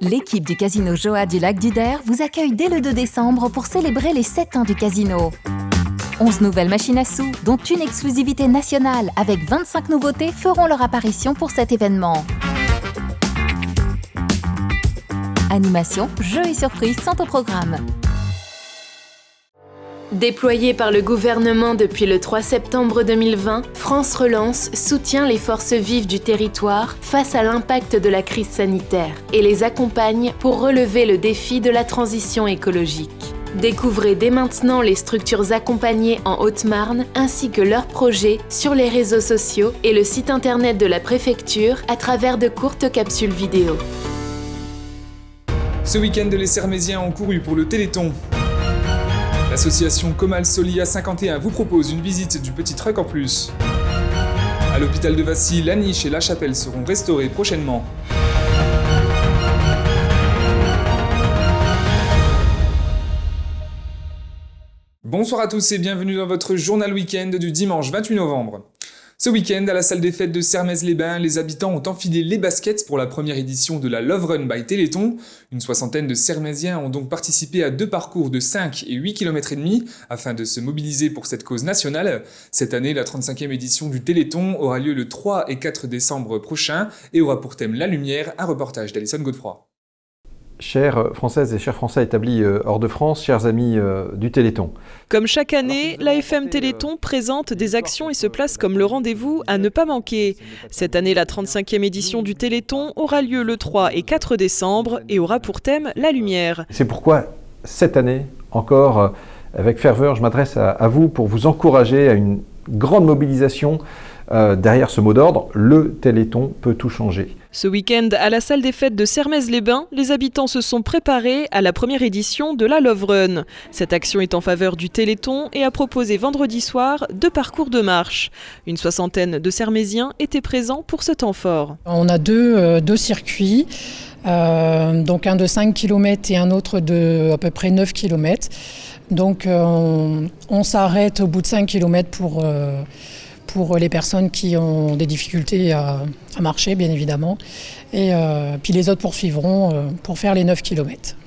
L'équipe du Casino Joa du Lac du Der vous accueille dès le 2 décembre pour célébrer les 7 ans du casino. 11 nouvelles machines à sous, dont une exclusivité nationale avec 25 nouveautés, feront leur apparition pour cet événement. Animation, jeux et surprises sont au programme. Déployée par le gouvernement depuis le 3 septembre 2020, France Relance soutient les forces vives du territoire face à l'impact de la crise sanitaire et les accompagne pour relever le défi de la transition écologique. Découvrez dès maintenant les structures accompagnées en Haute-Marne ainsi que leurs projets sur les réseaux sociaux et le site internet de la préfecture à travers de courtes capsules vidéo. Ce week-end, les Sermésiens ont couru pour le Téléthon. L'association Comal Solia 51 vous propose une visite du petit truck en plus. À l'hôpital de Vassy, la niche et la chapelle seront restaurées prochainement. Bonsoir à tous et bienvenue dans votre journal week-end du dimanche 28 novembre. Ce week-end, à la salle des fêtes de Sermaises-les-Bains, les habitants ont enfilé les baskets pour la première édition de la Love Run by Téléthon. Une soixantaine de Sermaisiens ont donc participé à 2 parcours de 5 et 8 km et demi afin de se mobiliser pour cette cause nationale. Cette année, la 35e édition du Téléthon aura lieu le 3 et 4 décembre prochain et aura pour thème la lumière, un reportage d'Alison Godefroy. Chères Françaises et chers Français établis hors de France, chers amis du Téléthon. Comme chaque année, l'AFM Téléthon présente des actions et se place comme le rendez-vous à ne pas manquer. Cette année, la 35e édition du Téléthon aura lieu le 3 et 4 décembre et aura pour thème la lumière. C'est pourquoi cette année, encore avec ferveur, je m'adresse à vous pour vous encourager à une grande mobilisation derrière ce mot d'ordre, le Téléthon peut tout changer. Ce week-end, à la salle des fêtes de Sermaises-les-Bains, les habitants se sont préparés à la première édition de la Love Run. Cette action est en faveur du Téléthon et a proposé vendredi soir 2 parcours de marche. Une soixantaine de Sermaisiens étaient présents pour ce temps fort. On a deux circuits, donc un de 5 km et un autre de à peu près 9 km. Donc on s'arrête au bout de 5 km pour les personnes qui ont des difficultés à marcher, bien évidemment. Et puis les autres poursuivront pour faire les 9 km.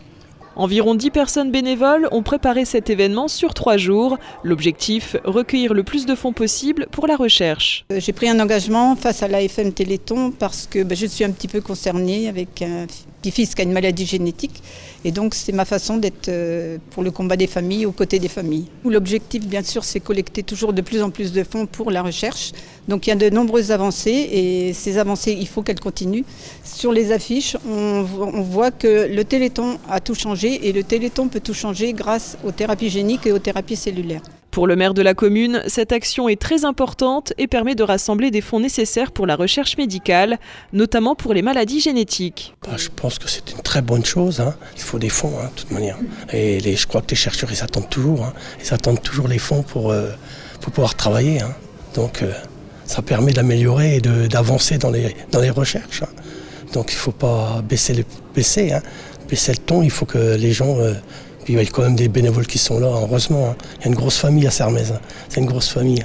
Environ 10 personnes bénévoles ont préparé cet événement sur 3 jours. L'objectif, recueillir le plus de fonds possible pour la recherche. J'ai pris un engagement face à l'AFM Téléthon parce que je suis un petit peu concernée avec un petit-fils qui a une maladie génétique. Et donc c'est ma façon d'être pour le combat des familles, aux côtés des familles. L'objectif, bien sûr, c'est collecter toujours de plus en plus de fonds pour la recherche. Donc il y a de nombreuses avancées et ces avancées, il faut qu'elles continuent. Sur les affiches, on voit que le Téléthon a tout changé et le Téléthon peut tout changer grâce aux thérapies géniques et aux thérapies cellulaires. Pour le maire de la commune, cette action est très importante et permet de rassembler des fonds nécessaires pour la recherche médicale, notamment pour les maladies génétiques. Je pense que c'est une très bonne chose. Il faut des fonds, de toute manière. Et je crois que les chercheurs, ils attendent toujours. Ils attendent toujours les fonds pour pouvoir travailler. Donc ça permet d'améliorer et d'avancer dans les recherches. Donc il ne faut pas baisser le ton. Il faut que les gens... Puis il y a quand même des bénévoles qui sont là, heureusement. Il y a une grosse famille à Sermaises. C'est une grosse famille.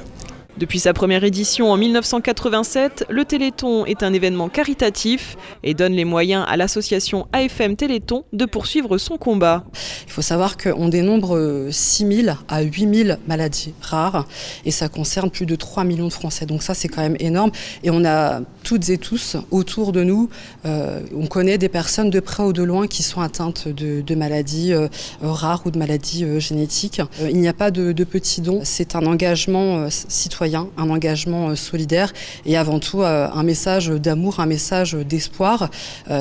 Depuis sa première édition en 1987, le Téléthon est un événement caritatif et donne les moyens à l'association AFM Téléthon de poursuivre son combat. Il faut savoir qu'on dénombre 6 000 à 8 000 maladies rares et ça concerne plus de 3 millions de Français. Donc ça, c'est quand même énorme. Et on a toutes et tous autour de nous, on connaît des personnes de près ou de loin qui sont atteintes de maladies rares ou de maladies génétiques. Il n'y a pas de petits dons. C'est un engagement citoyen, un engagement solidaire et avant tout un message d'amour, un message d'espoir.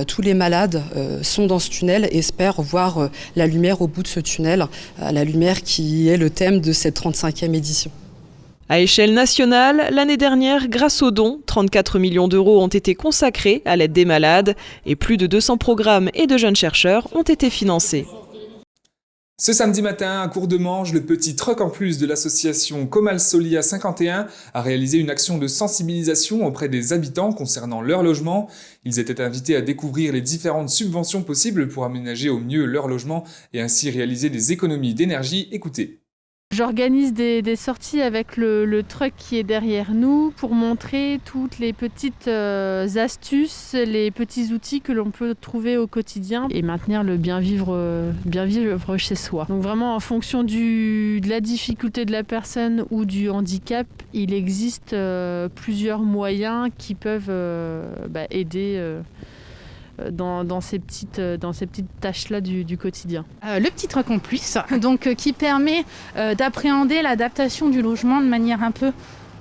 Tous les malades sont dans ce tunnel et espèrent voir la lumière au bout de ce tunnel, la lumière qui est le thème de cette 35e édition. À échelle nationale, l'année dernière, grâce aux dons, 34 millions d'euros ont été consacrés à l'aide des malades et plus de 200 programmes et de jeunes chercheurs ont été financés. Ce samedi matin, à Courdemange, le petit truck en plus de l'association Comal Solia 51 a réalisé une action de sensibilisation auprès des habitants concernant leur logement. Ils étaient invités à découvrir les différentes subventions possibles pour aménager au mieux leur logement et ainsi réaliser des économies d'énergie. Écoutez. J'organise des sorties avec le truck qui est derrière nous pour montrer toutes les petites astuces, les petits outils que l'on peut trouver au quotidien et maintenir le bien vivre chez soi. Donc vraiment en fonction de la difficulté de la personne ou du handicap, il existe plusieurs moyens qui peuvent aider dans ces petites tâches-là du quotidien. Le petit truc en plus, donc, qui permet d'appréhender l'adaptation du logement de manière un peu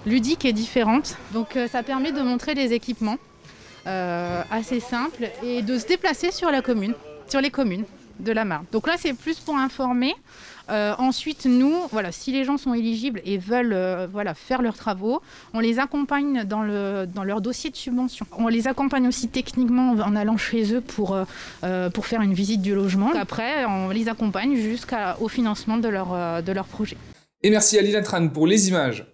ludique et différente. Donc ça permet de montrer les équipements assez simples et de se déplacer sur les communes de la Marne. Donc là c'est plus pour informer. Ensuite nous, si les gens sont éligibles et veulent faire leurs travaux, on les accompagne dans leur dossier de subvention. On les accompagne aussi techniquement en allant chez eux pour faire une visite du logement. Après on les accompagne jusqu'au financement de leur projet. Et merci à Lina Tran pour les images.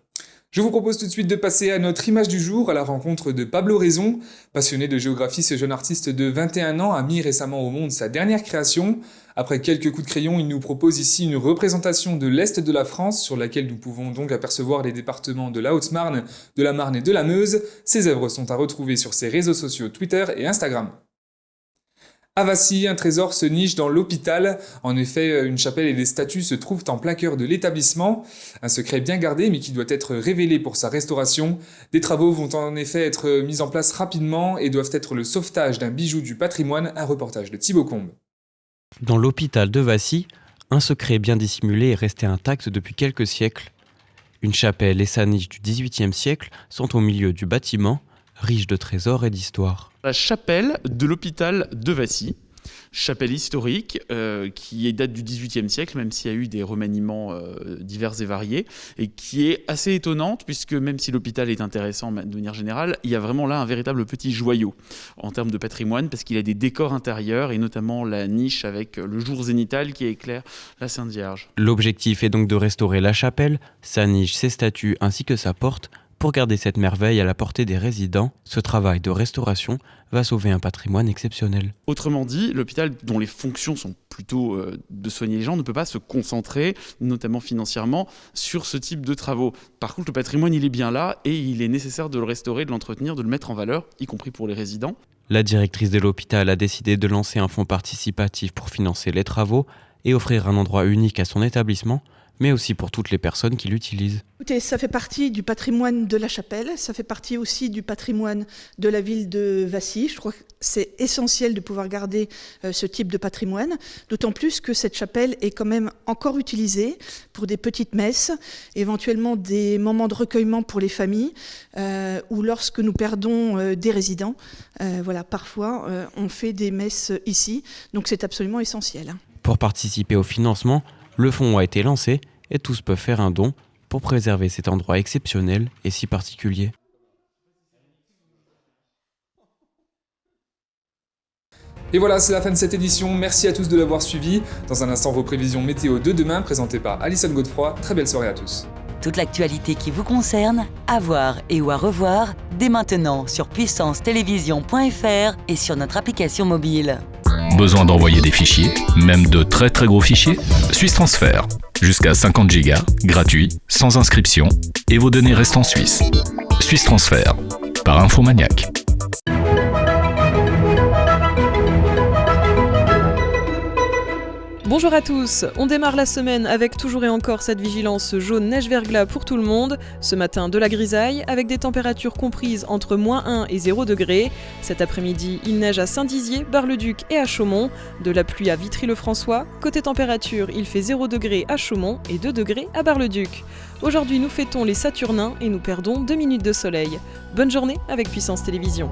Je vous propose tout de suite de passer à notre image du jour, à la rencontre de Pablo Raison. Passionné de géographie, ce jeune artiste de 21 ans a mis récemment au monde sa dernière création. Après quelques coups de crayon, il nous propose ici une représentation de l'Est de la France, sur laquelle nous pouvons donc apercevoir les départements de la Haute-Marne, de la Marne et de la Meuse. Ses œuvres sont à retrouver sur ses réseaux sociaux Twitter et Instagram. À Vassy, un trésor se niche dans l'hôpital. En effet, une chapelle et des statues se trouvent en plein cœur de l'établissement. Un secret bien gardé, mais qui doit être révélé pour sa restauration. Des travaux vont en effet être mis en place rapidement et doivent être le sauvetage d'un bijou du patrimoine. Un reportage de Thibaut Combe. Dans l'hôpital de Vassy, un secret bien dissimulé est resté intact depuis quelques siècles. Une chapelle et sa niche du XVIIIe siècle sont au milieu du bâtiment, riche de trésors et d'histoire. La chapelle de l'hôpital de Vassy, chapelle historique qui date du XVIIIe siècle, même s'il y a eu des remaniements divers et variés, et qui est assez étonnante, puisque même si l'hôpital est intéressant de manière générale, il y a vraiment là un véritable petit joyau en termes de patrimoine, parce qu'il a des décors intérieurs, et notamment la niche avec le jour zénital qui éclaire la Sainte Vierge. L'objectif est donc de restaurer la chapelle, sa niche, ses statues ainsi que sa porte, pour garder cette merveille à la portée des résidents. Ce travail de restauration va sauver un patrimoine exceptionnel. Autrement dit, l'hôpital, dont les fonctions sont plutôt de soigner les gens, ne peut pas se concentrer, notamment financièrement, sur ce type de travaux. Par contre, le patrimoine, il est bien là et il est nécessaire de le restaurer, de l'entretenir, de le mettre en valeur, y compris pour les résidents. La directrice de l'hôpital a décidé de lancer un fonds participatif pour financer les travaux et offrir un endroit unique à son établissement, mais aussi pour toutes les personnes qui l'utilisent. Écoutez, ça fait partie du patrimoine de la chapelle, ça fait partie aussi du patrimoine de la ville de Vassy. Je crois que c'est essentiel de pouvoir garder ce type de patrimoine, d'autant plus que cette chapelle est quand même encore utilisée pour des petites messes, éventuellement des moments de recueillement pour les familles, ou lorsque nous perdons des résidents. Parfois, on fait des messes ici, donc c'est absolument essentiel. Pour participer au financement, le fonds a été lancé et tous peuvent faire un don pour préserver cet endroit exceptionnel et si particulier. Et voilà, c'est la fin de cette édition. Merci à tous de l'avoir suivi. Dans un instant, vos prévisions météo de demain, présentées par Alison Godefroy. Très belle soirée à tous. Toute l'actualité qui vous concerne, à voir et ou à revoir, dès maintenant sur puissancetélévision.fr et sur notre application mobile. Besoin d'envoyer des fichiers, même de très très gros fichiers? Suisse Transfert. Jusqu'à 50 Go, gratuit, sans inscription, et vos données restent en Suisse. Suisse Transfert, par Infomaniac. Bonjour à tous, on démarre la semaine avec toujours et encore cette vigilance jaune neige-verglas pour tout le monde. Ce matin de la grisaille avec des températures comprises entre -1 et 0 degrés. Cet après-midi, il neige à Saint-Dizier, Bar-le-Duc et à Chaumont. De la pluie à Vitry-le-François. Côté température, il fait 0 degrés à Chaumont et 2 degrés à Bar-le-Duc. Aujourd'hui, nous fêtons les Saturnins et nous perdons 2 minutes de soleil. Bonne journée avec Puissance Télévision.